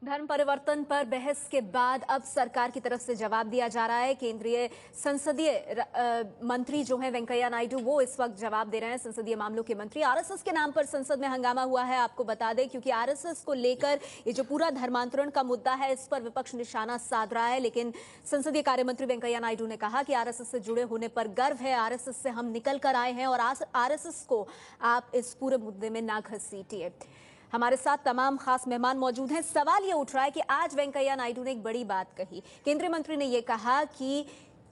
धर्म परिवर्तन पर बहस के बाद अब सरकार की तरफ से जवाब दिया जा रहा है। केंद्रीय संसदीय मंत्री जो हैं वेंकैया नायडू, वो इस वक्त जवाब दे रहे हैं। संसदीय मामलों के मंत्री। आरएसएस के नाम पर संसद में हंगामा हुआ है, आपको बता दें, क्योंकि आरएसएस को लेकर ये जो पूरा धर्मांतरण का मुद्दा है, इस पर विपक्ष निशाना साध रहा है। लेकिन संसदीय कार्य मंत्री वेंकैया नायडू ने कहा कि आरएसएस से जुड़े होने पर गर्व है, आरएसएस से हम निकल कर आए हैं और आरएसएस को आप इस पूरे मुद्दे में ना घसीटिए। हमारे साथ तमाम खास मेहमान मौजूद हैं। सवाल ये उठ रहा है कि आज वेंकैया नायडू ने एक बड़ी बात कही। केंद्रीय मंत्री ने यह कहा कि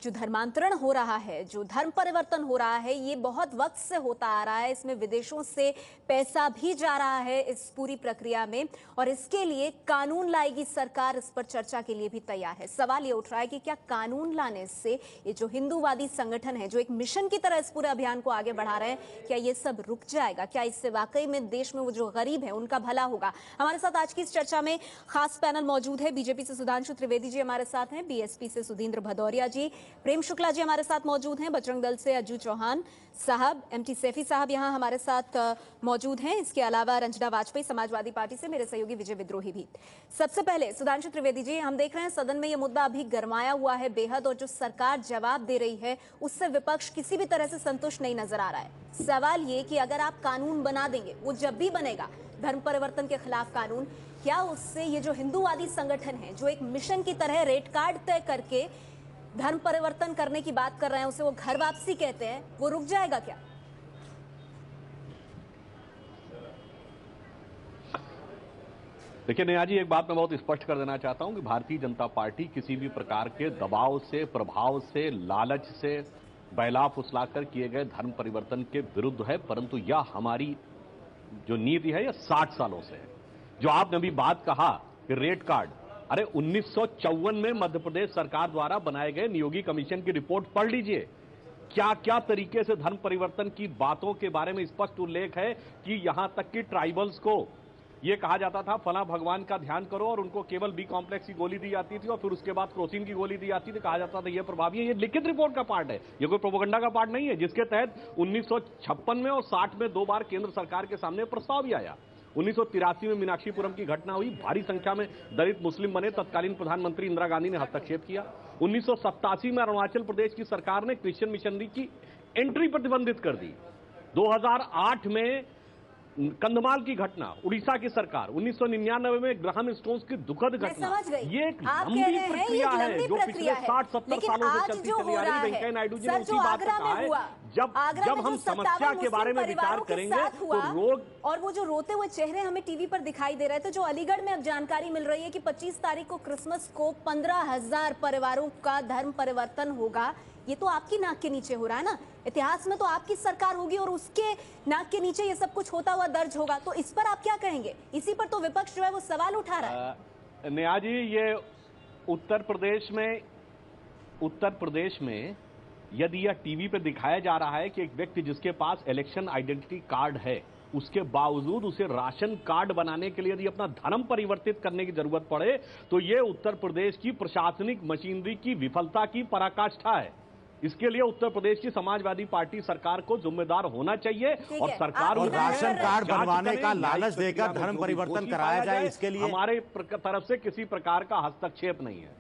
जो धर्मांतरण हो रहा है, जो धर्म परिवर्तन हो रहा है, ये बहुत वक्त से होता आ रहा है। इसमें विदेशों से पैसा भी जा रहा है इस पूरी प्रक्रिया में, और इसके लिए कानून लाएगी सरकार। इस पर चर्चा के लिए भी तैयार है। सवाल ये उठ रहा है कि क्या कानून लाने से ये जो हिंदूवादी संगठन है, जो एक मिशन की तरह इस पूरे अभियान को आगे बढ़ा रहे हैं, क्या ये सब रुक जाएगा? क्या इससे वाकई में देश में वो जो गरीब है उनका भला होगा? हमारे साथ आज की इस चर्चा में खास पैनल मौजूद है। बीजेपी से सुधांशु त्रिवेदी जी हमारे साथ हैं, बीएसपी से सुधींद्र भदौरिया जी, प्रेम शुक्ला जी हमारे साथ मौजूद हैं, बजरंग दल से अज्जू चौहान साहब, एमटी सैफी साहब यहां हमारे साथ मौजूद हैं। इसके अलावा रंजना वाजपेयी समाजवादी पार्टी से, मेरे सहयोगी विजय विद्रोही भी। सबसे पहले सुधांशु त्रिवेदी जी, हम देख रहे हैं सदन में यह मुद्दा अभी गरमाया हुआ है बेहद, और जो सरकार जवाब दे रही है उससे विपक्ष किसी भी तरह से संतुष्ट नहीं नजर आ रहा है। सवाल ये कि अगर आप कानून बना देंगे, वो जब भी बनेगा धर्म परिवर्तन के खिलाफ कानून, क्या उससे ये जो हिंदूवादी संगठन है, जो एक मिशन की तरह रेट कार्ड तय करके धर्म परिवर्तन करने की बात कर रहे हैं, उसे वो घर वापसी कहते हैं, वो रुक जाएगा क्या? देखिए नेहा जी, एक बात मैं बहुत स्पष्ट कर देना चाहता हूं कि भारतीय जनता पार्टी किसी भी प्रकार के दबाव से, प्रभाव से, लालच से बहला फुसलाकर किए गए धर्म परिवर्तन के विरुद्ध है। परंतु यह हमारी जो नीति है, यह 60 सालों से है। जो आपने अभी बात कहा कि रेट कार्ड, अरे 1954 में मध्य प्रदेश सरकार द्वारा बनाए गए नियोगी कमीशन की रिपोर्ट पढ़ लीजिए। क्या क्या तरीके से धर्म परिवर्तन की बातों के बारे में स्पष्ट उल्लेख है कि यहां तक कि ट्राइबल्स को यह कहा जाता था फला भगवान का ध्यान करो, और उनको केवल बी कॉम्प्लेक्स की गोली दी जाती थी और फिर उसके बाद क्रोसिन की गोली दी जाती थी। कहा जाता था यह प्रभावी है। यह लिखित रिपोर्ट का पार्ट है, यह कोई प्रोपेगेंडा का पार्ट नहीं है, जिसके तहत 1956 में और 60 में 2 बार केंद्र सरकार के सामने प्रस्ताव भी आया। 1983 में मीनाक्षीपुरम की घटना हुई, भारी संख्या में दलित मुस्लिम बने, तत्कालीन प्रधानमंत्री इंदिरा गांधी ने हस्तक्षेप किया। 1987 में अरुणाचल प्रदेश की सरकार ने क्रिश्चियन मिशनरी की एंट्री प्रतिबंधित कर दी। 2008 में कंधमाल की घटना, उड़ीसा की सरकार, 1999 में ग्राहम स्टोन्स की दुखद घटना, ये एक लंबी प्रक्रिया है जो पिछले 60-70 सालों से चलती चली आ रही। वेंकैया नायडू जी ने उसी बात पर कहा है, जब हम समस्या के बारे में विचार करेंगे तो रोग, और वो जो रोते हुए चेहरे हमें टीवी पर दिखाई दे रहे थे, जो अलीगढ़ में अब जानकारी मिल रही है कि 25 तारीख को क्रिसमस को 15,000 परिवारों का धर्म परिवर्तन होगा, ये तो आपकी नाक के नीचे हो रहा है ना। इतिहास में तो आपकी सरकार होगी और उसके नाक के नीचे ये सब कुछ होता हुआ दर्ज होगा, तो इस पर आप क्या कहेंगे? इसी पर तो विपक्ष जो है वो सवाल उठा रहा है। नेहा जी, ये उत्तर प्रदेश में यदि यह टीवी पे दिखाया जा रहा है कि एक व्यक्ति जिसके पास इलेक्शन आइडेंटिटी कार्ड है, उसके बावजूद उसे राशन कार्ड बनाने के लिए यदि अपना धर्म परिवर्तित करने की जरूरत पड़े, तो यह उत्तर प्रदेश की प्रशासनिक मशीनरी की विफलता की पराकाष्ठा है। इसके लिए उत्तर प्रदेश की समाजवादी पार्टी सरकार को जिम्मेदार होना चाहिए, और सरकार और राशन कार्ड बनवाने का लालच देकर धर्म परिवर्तन कराया जाए, इसके लिए हमारे तरफ से किसी प्रकार का हस्तक्षेप नहीं है।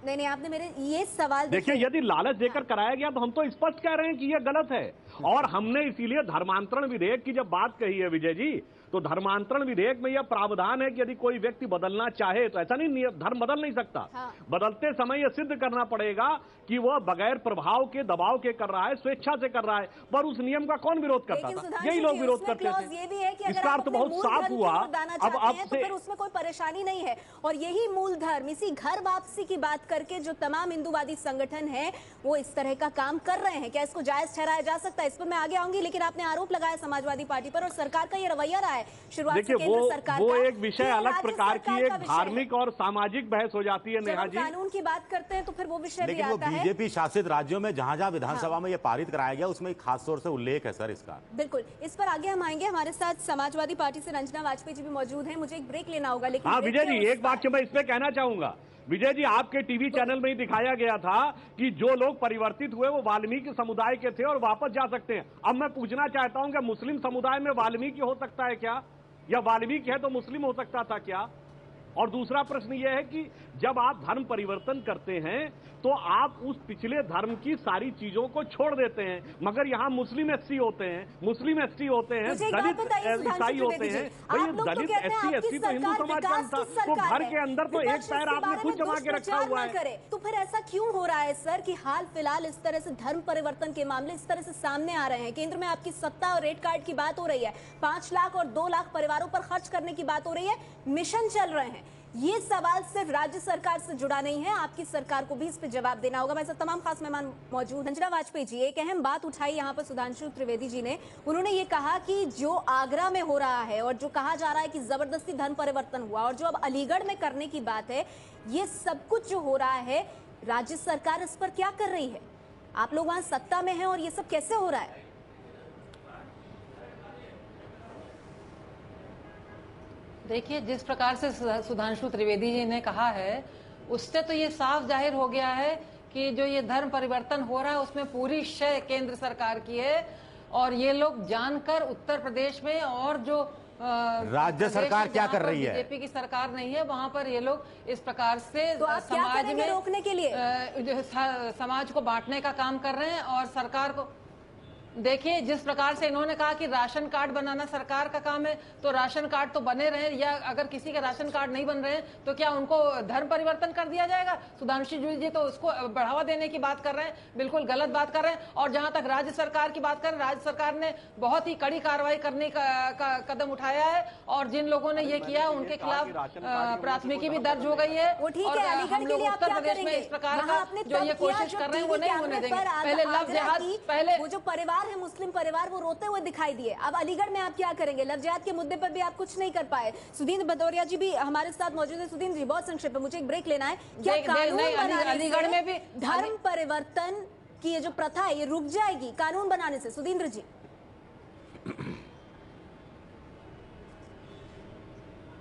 नहीं, आपने मेरे ये सवाल देखिए, यदि लालच देकर कराया गया तो हम तो स्पष्ट कह रहे हैं कि यह गलत है। और हमने इसीलिए धर्मांतरण विधेयक की जब बात कही है विजय जी, तो धर्मांतरण विधेयक में यह प्रावधान है कि यदि कोई व्यक्ति बदलना चाहे तो ऐसा नहीं, धर्म बदल नहीं सकता। हाँ। बदलते समय यह सिद्ध करना पड़ेगा कि वह बगैर प्रभाव के, दबाव के कर रहा है, स्वेच्छा से कर रहा है। पर उस नियम का कौन विरोध करता था? यही लोग विरोध करते थे। इसका अर्थ बहुत साफ हुआ। अब फिर उसमें कोई परेशानी नहीं है, और यही मूल धर्म, इसी घर वापसी की बात करके जो तमाम हिंदूवादी संगठन है वो इस तरह का काम कर रहे हैं, क्या इसको जायज ठहराया जा सकता है? इस पर मैं आगे आऊंगी, लेकिन आपने आरोप लगाया समाजवादी पार्टी पर, और सरकार का ये रवैया रहा है शुरुआत से केंद्र सरकार का। वो एक विषय अलग प्रकार की एक धार्मिक और सामाजिक बहस हो जाती है नेहा जी। कानून की बात करते हैं तो फिर वो विषय भी लेकिन वो आता है। बीजेपी शासित राज्यों में जहां जहां विधानसभा में ये पारित कराया गया, उसमें खास तौर से उल्लेख है सर इसका। बिल्कुल, इस पर आगे हम आएंगे। हमारे साथ समाजवादी पार्टी से रंजना वाजपेयी जी भी मौजूद हैं। मुझे एक ब्रेक लेना होगा, लेकिन हाँ विजय जी, एक बात मैं इस पे कहना चाहूंगा। विजय जी, आपके टीवी चैनल में ही दिखाया गया था कि जो लोग परिवर्तित हुए वो वाल्मीकि समुदाय के थे और वापस जा सकते हैं। अब मैं पूछना चाहता हूं कि मुस्लिम समुदाय में वाल्मीकि हो सकता है क्या? या वाल्मीकि है तो मुस्लिम हो सकता था क्या? और दूसरा प्रश्न यह है कि जब आप धर्म परिवर्तन करते हैं तो आप उस पिछले धर्म की सारी चीजों को छोड़ देते हैं, मगर यहाँ मुस्लिम एससी होते हैं, मुस्लिम एसटी होते हैं, दलित ईसाई होते हैं। भाई दलित एससी एसटी तो हिंदू समाज का था, तो घर के अंदर तो एक पैर आपने खुद जमा के रखा हुआ है। तो फिर ऐसा क्यों हो रहा है सर कि हाल फिलहाल इस तरह से धर्म परिवर्तन के मामले इस तरह से सामने आ रहे हैं? केंद्र में आपकी सत्ता और रेड कार्ड की बात हो रही है, 5 लाख और 2 लाख परिवारों पर खर्च करने की बात हो रही है, मिशन चल रहे हैं। ये सवाल सिर्फ राज्य सरकार से जुड़ा नहीं है, आपकी सरकार को भी इस पे जवाब देना होगा। मेरे साथ तमाम खास मेहमान मौजूद। अंजना वाजपेयी जी, एक अहम बात उठाई यहाँ पर सुधांशु त्रिवेदी जी ने। उन्होंने ये कहा कि जो आगरा में हो रहा है और जो कहा जा रहा है कि जबरदस्ती धर्म परिवर्तन हुआ और जो अब अलीगढ़ में करने की बात है, ये सब कुछ जो हो रहा है, राज्य सरकार इस पर क्या कर रही है? आप लोग वहां सत्ता में हैं और ये सब कैसे हो रहा है? देखिए, जिस प्रकार से सुधांशु त्रिवेदी जी ने कहा है, उससे तो ये साफ जाहिर हो गया है कि जो ये धर्म परिवर्तन हो रहा है उसमें पूरी शय केंद्र सरकार की है। और ये लोग जानकर उत्तर प्रदेश में और जो राज्य सरकार क्या कर रही है, बीजेपी की सरकार नहीं है, वहां पर ये लोग इस प्रकार से तो आप क्या करेंगे रोकने के लिए? समाज को बांटने का काम कर रहे हैं। और सरकार को देखिए, जिस प्रकार से इन्होंने कहा कि राशन कार्ड बनाना सरकार का काम है, तो राशन कार्ड तो बने रहे, या अगर किसी के राशन कार्ड नहीं बन रहे हैं तो क्या उनको धर्म परिवर्तन कर दिया जाएगा? सुधांशु जी तो उसको बढ़ावा देने की बात कर रहे हैं, बिल्कुल गलत बात कर रहे हैं। और जहां तक राज्य सरकार की बात करें, राज्य सरकार ने बहुत ही कड़ी कार्रवाई करने का कदम उठाया है और जिन लोगों ने ये किया उनके खिलाफ प्राथमिक भी दर्ज हो गई है। वो ठीक है, अलीगढ़ के लिए आप क्या करेंगे? में इस प्रकार का जो ये कोशिश कर रहे हैं वो नहीं होने देंगे। पहले लव जिहाद, पहले वो जो परिवार है, मुस्लिम परिवार, वो रोते हुए दिखाई दिए। अब अलीगढ़ में आप क्या करेंगे? लव जिहाद के मुद्दे पर भी आप कुछ नहीं कर पाए। सुधींद्र भदौरिया जी भी हमारे साथ मौजूद है। सुधींद्र जी, बहुत संक्षेप में, मुझे एक ब्रेक लेना है। क्या अलीगढ़ में भी धर्म परिवर्तन की ये जो प्रथा है ये रुक जाएगी कानून बनाने से? सुधींद्र जी,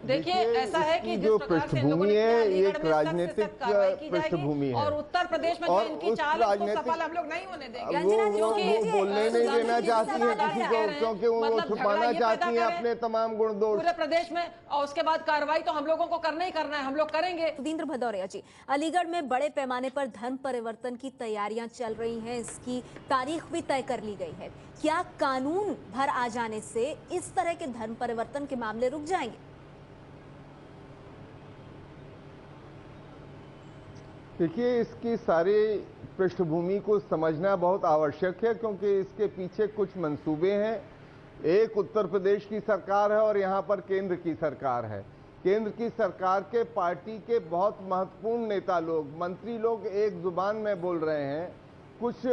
देखिए, ऐसा है कि जो पृष्ठभूमि है ये एक राजनीतिक पृष्ठभूमि है और उत्तर प्रदेश में जो इनकी चाल है उसको सफल हम लोग नहीं होने देंगे। वो बोलने नहीं देना चाहती है किसी को, क्योंकि वो छुपाना चाहती है अपने तमाम गुण दोष पूरे प्रदेश में। और उसके बाद कार्रवाई तो हम लोगों को करना ही करना है, हम लोग करेंगे। सुधींद्र भदौरिया जी, अलीगढ़ में बड़े पैमाने पर धर्म परिवर्तन की तैयारियां चल रही हैं, इसकी तारीख भी तय कर ली गई है। क्या कानून भर आ जाने से इस तरह के धर्म परिवर्तन के मामले रुक जाएंगे? देखिए, इसकी सारी पृष्ठभूमि को समझना बहुत आवश्यक है, क्योंकि इसके पीछे कुछ मंसूबे हैं। एक उत्तर प्रदेश की सरकार है और यहाँ पर केंद्र की सरकार है। केंद्र की सरकार के पार्टी के बहुत महत्वपूर्ण नेता लोग, मंत्री लोग एक जुबान में बोल रहे हैं। कुछ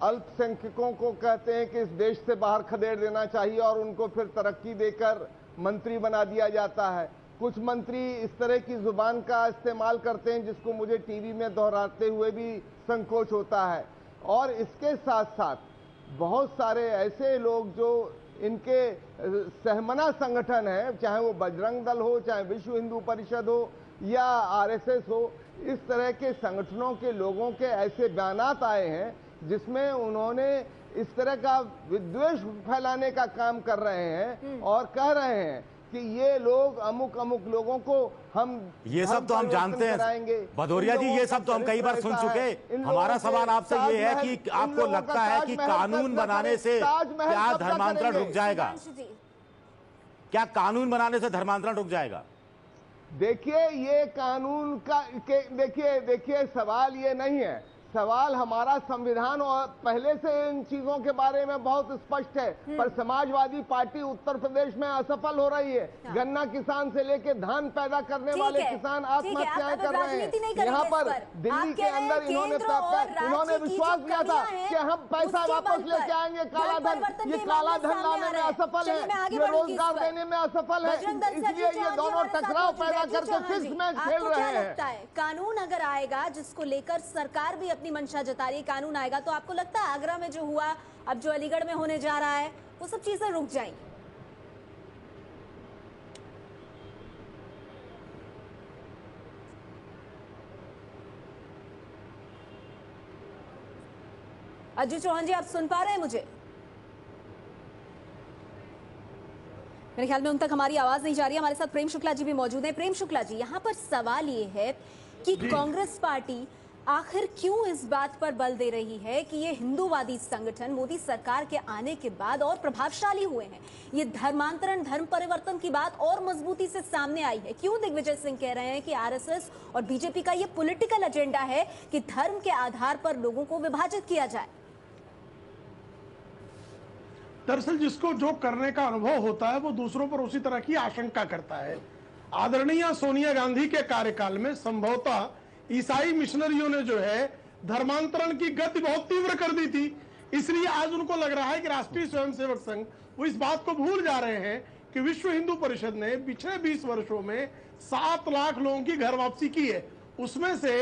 अल्पसंख्यकों को कहते हैं कि इस देश से बाहर खदेड़ देना चाहिए और उनको फिर तरक्की देकर मंत्री बना दिया जाता है। कुछ मंत्री इस तरह की जुबान का इस्तेमाल करते हैं जिसको मुझे टीवी में दोहराते हुए भी संकोच होता है। और इसके साथ साथ बहुत सारे ऐसे लोग जो इनके सहमना संगठन है, चाहे वो बजरंग दल हो, चाहे विश्व हिंदू परिषद हो या आरएसएस हो, इस तरह के संगठनों के लोगों के ऐसे बयानात आए हैं जिसमें उन्होंने इस तरह का विद्वेष फैलाने का काम कर रहे हैं और कह रहे हैं कि ये लोग अमुक अमुक लोगों को हम ये सब तो हम जानते हैं भदौरिया जी, ये सब तो हम कई बार सुन चुके। हमारा सवाल आपसे ये है कि आपको लगता है कि कानून बनाने से क्या धर्मांतरण रुक जाएगा? क्या कानून बनाने से धर्मांतरण रुक जाएगा? देखिए, ये कानून का देखिए सवाल ये नहीं है। सवाल हमारा संविधान और पहले से इन चीजों के बारे में बहुत स्पष्ट है, पर समाजवादी पार्टी उत्तर प्रदेश में असफल हो रही है। गन्ना किसान से लेकर धान पैदा करने वाले किसान आत्महत्याएं कर रहे हैं। यहाँ पर दिल्ली के अंदर इन्होंने विश्वास किया था कि हम पैसा वापस लेके आएंगे, काला धन, ये काला धन लाने में असफल है, ये रोजगार देने में असफल है, इसलिए ये दोनों टकराव पैदा करके फिक्स मैच खेल रहे हैं। कानून अगर आएगा जिसको लेकर सरकार भी अपनी मंशा जता रही है, कानून आएगा, तो आपको लगता है आगरा में जो हुआ, अब जो अलीगढ़ में होने जा रहा है, वो सब चीजें रुक जाएंगी? अजय चौहान जी, आप सुन पा रहे हैं मुझे? मेरे ख्याल में उन तक हमारी आवाज नहीं जा रही है। हमारे साथ प्रेम शुक्ला जी भी मौजूद हैं। प्रेम शुक्ला जी, यहाँ पर सवाल ये है कि कांग्रेस पार्टी आखिर क्यों इस बात पर बल दे रही है कि ये हिंदूवादी संगठन मोदी सरकार के आने के बाद और प्रभावशाली हुए हैं। ये धर्मांतरण, धर्म परिवर्तन की बात और मजबूती से सामने आई है। क्यों दिग्विजय सिंह कह रहे हैं कि आरएसएस और बीजेपी का ये पॉलिटिकल एजेंडा है कि धर्म के आधार पर लोगों को विभाजित किया जाए? दरअसल जिसको जो करने का अनुभव होता है वो दूसरों पर उसी तरह की आशंका करता है। आदरणीय सोनिया गांधी के कार्यकाल में संभवतः ईसाई मिशनरियों ने जो है धर्मांतरण की गति बहुत तीव्र कर दी थी, इसलिए आज उनको लग रहा है कि राष्ट्रीय स्वयंसेवक संघ वो इस बात को भूल जा रहे हैं कि विश्व हिंदू परिषद ने पिछले 20 वर्षों में 7 लाख लोगों की घर वापसी की है। उसमें से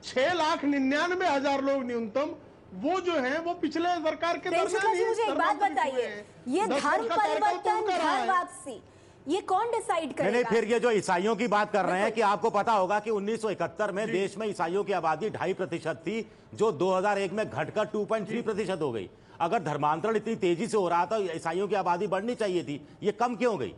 6,99,000 लोग न्यूनतम वो जो है वो पिछले सरकार के दरमियान ही मुझे एक बात बताइए, ये धर्म परिवर्तन, घर वापसी, ये कौन डिसाइड करेगा? नहीं, फिर ये जो ईसाइयों की बात कर रहे हैं कि आपको पता होगा कि 1971 में देश में ईसाइयों की आबादी 2.5% थी, जो 2001 में घटकर 2.3% हो गई। अगर धर्मांतरण इतनी तेजी से हो रहा था, ईसाइयों की आबादी बढ़नी चाहिए थी, ये कम क्यों गई?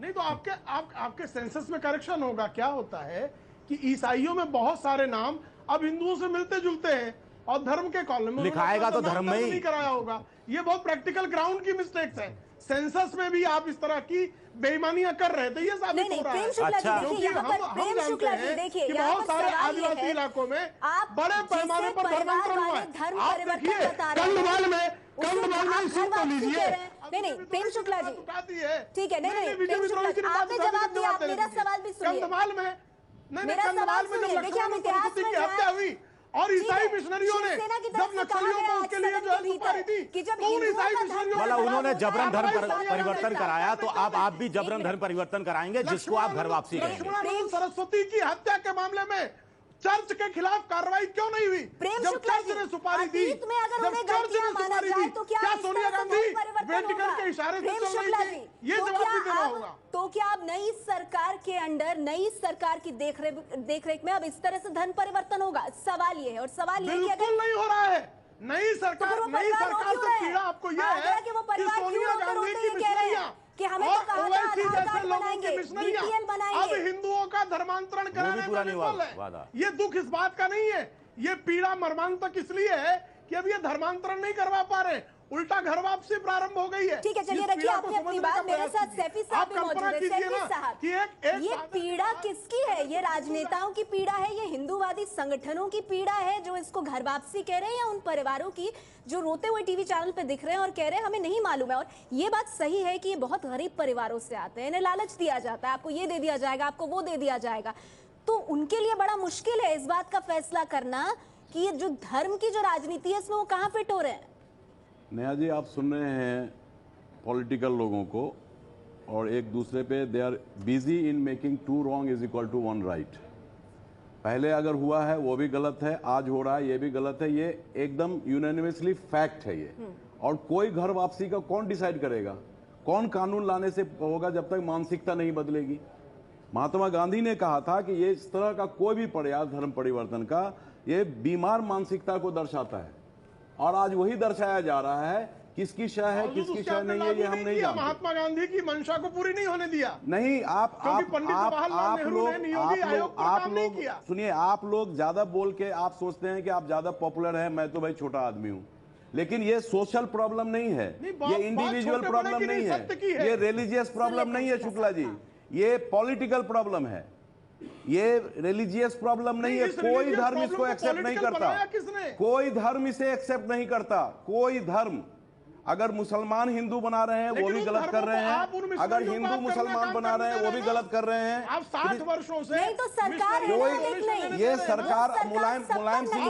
नहीं तो आपके सेंसस में करेक्शन होगा। क्या होता है कि ईसाइयों में बहुत सारे नाम अब हिंदुओं से मिलते जुलते हैं और धर्म के कॉलम में लिखाएगा तो धर्म में ही नहीं कराया होगा। ये बहुत प्रैक्टिकल ग्राउंड की मिस्टेक्स है। सेंसस में भी आप इस तरह की बेईमानियां कर रहे थे, ये साबित हो रहा है। अच्छा, क्योंकि हम जानते हैं कि बहुत सारे आदिवासी इलाकों में बड़े पैमाने पर धर्मांतरण हुआ है। आप देखिए कंधमाल में सीट तो लीजिए। नहीं, प्रेम शुक्ला जी, ठीक है, नहीं, प्रेम शुक्ला जी, आपने जवाब दिया, आप मेरा सवाल भी सुनिए। कंधमाल में कंधमाल में जब लक्ष्मण सरस्वती की हत्या हुई और ईसाई मिशनरियों ने जब नक्सलियों को उसके लिए जो है सुपारी दी, तो उन ईसाई मिशनरियों वाला उन्होंने जबरन धर्म परिवर्तन कराया, तो आप भी जबरन धर्म परिवर्तन कराएंगे जिसको आप घर वापसी करेंगे। लक्ष्मण सरस्वती की हत्या के मामले में चर्च के खिलाफ कार्रवाई क्यों नहीं हुई? जब चर्च ने सुपारी दी, जब चर्च ने सुपारी दी, क्या सोनिया गांधी वेटिकन के इशारे से चल रही थी? ये जवाब भी देना होगा। तो क्या अब नई सरकार के अंडर, नई सरकार की देखरेख में अब इस तरह से धर्म परिवर्तन होगा? सवाल ये है, और सवाल ये है कि बिल्कुल नहीं हो रहा है। नई सरकार से पीड़ा आपको यह है कि सोनिया गांधी की मिशनरियां कि हमें तो ओवैसी जैसे लोगों की मिशनरियां अब हिंदुओं का धर्मांतरण कराने का विफल है। ये दुख इस बात का नहीं है, ये पीड़ा मर्मांतक इसलिए है कि अब ये धर्मांतरण नहीं करवा पा रहे, उल्टा घर वापसी प्रारंभ हो गई है। ठीक है, चलिए रखिए आपने अपनी बात। मेरे साथ सैफी साहब भी मौजूद है। सैफी साहब, ये पीड़ा किसकी है? ये राजनेताओं की पीड़ा है, ये हिंदूवादी संगठनों की पीड़ा है जो इसको घर वापसी कह रहे हैं, या उन परिवारों की जो रोते हुए टीवी चैनल पे दिख रहे हैं और कह रहे हैं हमें नहीं मालूम है? और ये बात सही है कि ये बहुत गरीब परिवारों से आते हैं, इन्हें लालच दिया जाता है, आपको ये दे दिया जाएगा, आपको वो दे दिया जाएगा, तो उनके लिए बड़ा मुश्किल है इस बात का फैसला करना कि ये जो धर्म की जो राजनीति है इसमें वो कहाँ फिट हो रहे हैं। नेहा जी, आप सुन रहे हैं पॉलिटिकल लोगों को और एक दूसरे पे they are busy in making 2 wrong is equal to 1 right. पहले अगर हुआ है वो भी गलत है, आज हो रहा है ये भी गलत है, ये एकदम यूनानिमसली फैक्ट है ये। और कोई घर वापसी का कौन डिसाइड करेगा? कौन कानून लाने से होगा जब तक मानसिकता नहीं बदलेगी? महात्मा गांधी ने कहा था कि ये इस तरह का कोई भी प्रयास धर्म परिवर्तन का ये बीमार मानसिकता को दर्शाता है, और आज वही दर्शाया जा रहा है। किसकी शय है किसकी शय नहीं है ये हम नहीं जानते। महात्मा गांधी की मंशा को पूरी नहीं होने दिया। नहीं, आप लोग सुनिए, आप लोग ज्यादा बोल के आप सोचते हैं कि आप ज्यादा पॉपुलर हैं, मैं तो भाई छोटा आदमी हूं। लेकिन ये सोशल प्रॉब्लम नहीं है, ये इंडिविजुअल प्रॉब्लम नहीं है, ये रिलीजियस प्रॉब्लम नहीं है शुक्ला जी, ये पॉलिटिकल प्रॉब्लम है, ये रिलीजियस प्रॉब्लम नहीं है। कोई धर्म इसको एक्सेप्ट नहीं करता, कोई धर्म इसे एक्सेप्ट नहीं करता, कोई धर्म। अगर मुसलमान हिंदू बना रहे हैं वो भी गलत कर रहे हैं, अगर हिंदू मुसलमान बना रहे हैं वो भी गलत कर रहे हैं। आप 60 वर्षों से नहीं तो सरकार ये सरकार मुलायम सिंह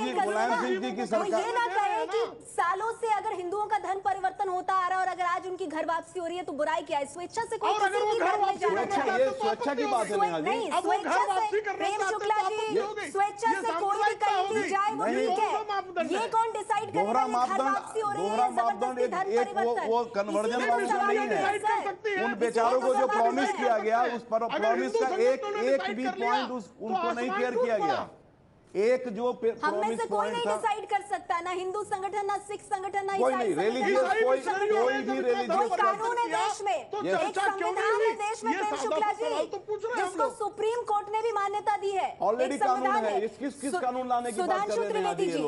जी की सरकार ये ना कहे कि सालों से अगर हिंदुओं का धर्म परिवर्तन होता आ रहा है और अगर आज उनकी घर वापसी हो रही है तो बुराई क्या है? स्वेच्छा से कोई किसी की घर में जाना चाहता है, ये स्वेच्छा की बात है नेहा जी। स्वेच्छा से प्रेम शुक्ला जी, स्वेच्छा से कोई भी कहीं भी जाए वो ठीक है, ये कौन डिसाइड करेगा? घर वापसी हो रही है, जबरदस्ती धर्म परिवर्तन, वो कन्वर्जन प्रॉब्लम नहीं है। उन बेचारों को जो प्रॉमिस किया गया उस पर प्रॉमिस का एक भी पॉइंट उनको नहीं क्लियर किया गया। एक जो हम में से कोई नहीं डिसाइड कर सकता, ना हिंदू संगठन, ना सिख संगठन, ना ईसाई संगठन, कोई कानून है देश में, एक संविधान है देश में प्रेम शुक्ला जी, जिसको सुप्रीम कोर्ट ने भी मान्यता दी है। ऑलरेडी कानून है, किस कानून लाने की बात कर सुधांशु त्रिवेदी जी,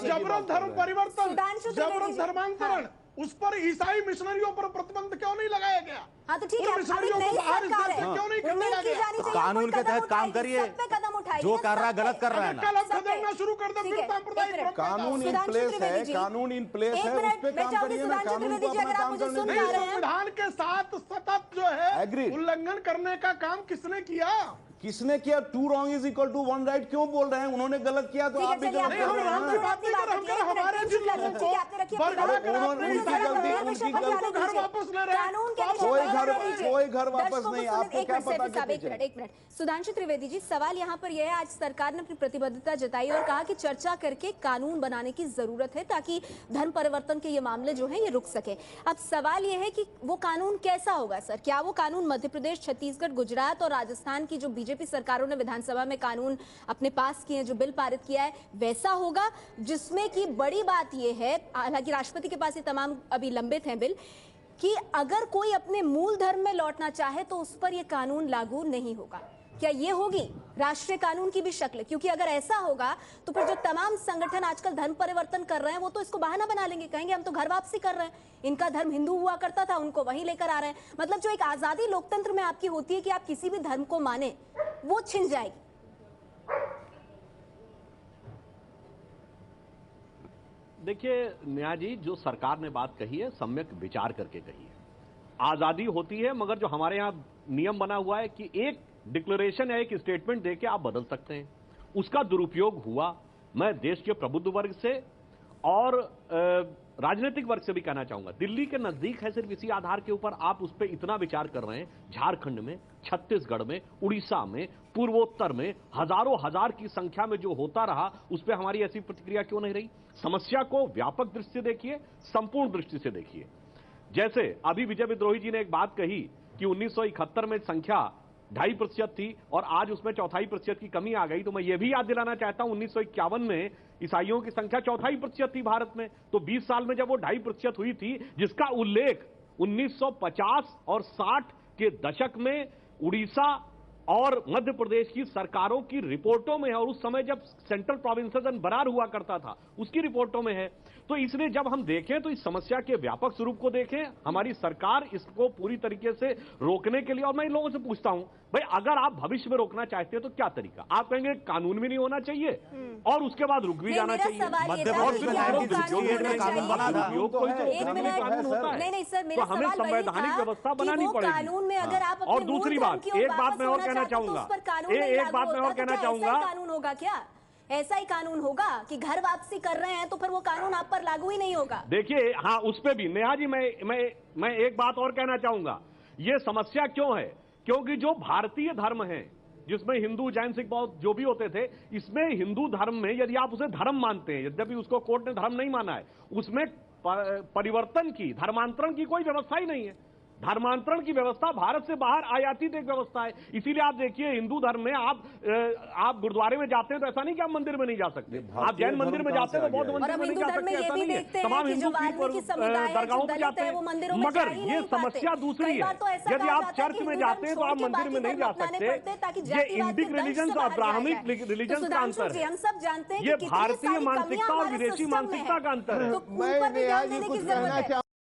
जबरन धर्म परिवर्तन, जबरन धर्मांतरण, उस पर ईसाई मिशनरियों पर प्रतिबंध क्यों नहीं लगाया गया? हाँ तो ठीक है, अभी नई सरकार है, उम्मीद की जानी चाहिए कानून के तहत काम करिए, जो कर रहा है गलत कर रहा है ना। करना शुरू कर दो, फिर सांप्रदायिक कानून इन प्लेस है, कानून इन प्लेस है, उस पे काम करिए ना। कानून को अपना काम करने दीजिए। संविधान के साथ सतत जो है उल्लंघन करने का काम किसने किया? किसने किया? 2 wrong is equal to 1 right क्यों बोल रहे हैं? उन्होंने गलत किया तो आप भी गलत कर रहे हैं। कोई घर वापस नहीं, आपको क्या पता? एक मिनट सुधांशु त्रिवेदी जी, सवाल यहाँ पर यह है, आज सरकार ने अपनी प्रतिबद्धता जताई और कहा कि चर्चा करके कानून बनाने की जरूरत है ताकि धर्म परिवर्तन के ये मामले जो है ये रुक सके। अब सवाल यह है कि वो कानून कैसा होगा सर? क्या वो कानून मध्य प्रदेश, छत्तीसगढ़, गुजरात और राजस्थान की जो बीजेपी सरकारों ने विधानसभा में कानून अपने पास किए, जो बिल पारित किया है, वैसा होगा? जिसमें की बड़ी बात यह है, हालांकि राष्ट्रपति के पास ये तमाम अभी लंबित हैं बिल, कि अगर कोई अपने मूल धर्म में लौटना चाहे तो उस पर यह कानून लागू नहीं होगा। क्या ये होगी राष्ट्रीय कानून की भी शक्ल? क्योंकि अगर ऐसा होगा तो फिर जो तमाम संगठन आजकल धर्म परिवर्तन कर रहे हैं वो तो इसको बहाना बना लेंगे, कहेंगे हम तो घर वापसी कर रहे हैं, इनका धर्म हिंदू हुआ करता था उनको वहीं लेकर आ रहे हैं। मतलब जो एक आजादी लोकतंत्र में आपकी होती है कि आप किसी भी धर्म को माने, वो छिन जाएगी। देखिए न्याय जी, जो सरकार ने बात कही है सम्यक विचार करके कही है। आजादी होती है, मगर जो हमारे यहाँ नियम बना हुआ है कि एक डिक्लेरेशन या एक स्टेटमेंट देके आप बदल सकते हैं, उसका दुरुपयोग हुआ। मैं देश के प्रबुद्ध वर्ग से और राजनीतिक वर्ग से भी कहना चाहूंगा, दिल्ली के नजदीक है, सिर्फ इसी आधार के ऊपर आप उस पर इतना विचार कर रहे हैं। झारखंड में, छत्तीसगढ़ में, उड़ीसा में, पूर्वोत्तर में हजारों हजार की संख्या में जो होता रहा, उस पर हमारी ऐसी प्रतिक्रिया क्यों नहीं रही? समस्या को व्यापक दृष्टि से देखिए, संपूर्ण दृष्टि से देखिए। जैसे अभी विजय विद्रोही जी ने एक बात कही कि 1971 में संख्या 2.5% थी और आज उसमें 4.5% की कमी आ गई। तो मैं ये भी याद दिलाना चाहता हूं, 1951 में ईसाइयों की संख्या 4.5% थी भारत में। तो 20 साल में जब वो 2.5% हुई थी, जिसका उल्लेख 1950 और 60 के दशक में उड़ीसा और मध्य प्रदेश की सरकारों की रिपोर्टों में है, और उस समय जब सेंट्रल प्रोविंसेस एंड बरार हुआ करता था उसकी रिपोर्टों में है। तो इसलिए जब हम देखें तो इस समस्या के व्यापक स्वरूप को देखें, हमारी सरकार इसको पूरी तरीके से रोकने के लिए, और मैं इन लोगों से पूछता हूं भाई, अगर आप भविष्य में रोकना चाहते हैं तो क्या तरीका? आप कहेंगे कानून भी नहीं होना चाहिए और उसके बाद रुक भी जाना चाहिए। तो हमें संवैधानिक व्यवस्था बनानी पड़ेगी। और दूसरी बात, एक बात मैं और कहना चाहूंगा, एक बात मैं और कहना चाहूंगा, कानून होगा क्या? ऐसा ही कानून होगा कि घर वापसी कर रहे हैं तो फिर वो कानून आप पर लागू ही नहीं होगा। देखिए, हाँ, उस पे भी नेहा जी मैं एक बात और कहना चाहूंगा। ये समस्या क्यों है? क्योंकि जो भारतीय धर्म है, जिसमें हिंदू, जैन, सिख, बौद्ध जो भी होते थे, इसमें हिंदू धर्म में यदि आप उसे धर्म मानते हैं, यद्यपि उसको कोर्ट ने धर्म नहीं माना है, उसमें परिवर्तन की, धर्मांतरण की कोई व्यवस्था ही नहीं है। धर्मांतरण की व्यवस्था भारत से बाहर आयातित एक व्यवस्था है। इसीलिए आप देखिए, हिंदू धर्म में आप गुरुद्वारे में जाते हैं तो ऐसा नहीं कि आप मंदिर में नहीं जा सकते, आप जैन मंदिर में जाते हैं तो बौद्ध मंदिर में नहीं जा सकते, ऐसा नहीं है। तमाम हिंदू दरगाहों पर जाते हैं। मगर ये समस्या दूसरी है, यदि आप चर्च में जाते हैं तो आप मंदिर में नहीं जा सकते। ये इंडिक रिलीजन और ब्राह्मणिक रिलीजन का अंतर है, हम सब जानते हैं। ये भारतीय मानसिकता और विदेशी मानसिकता का अंतर है।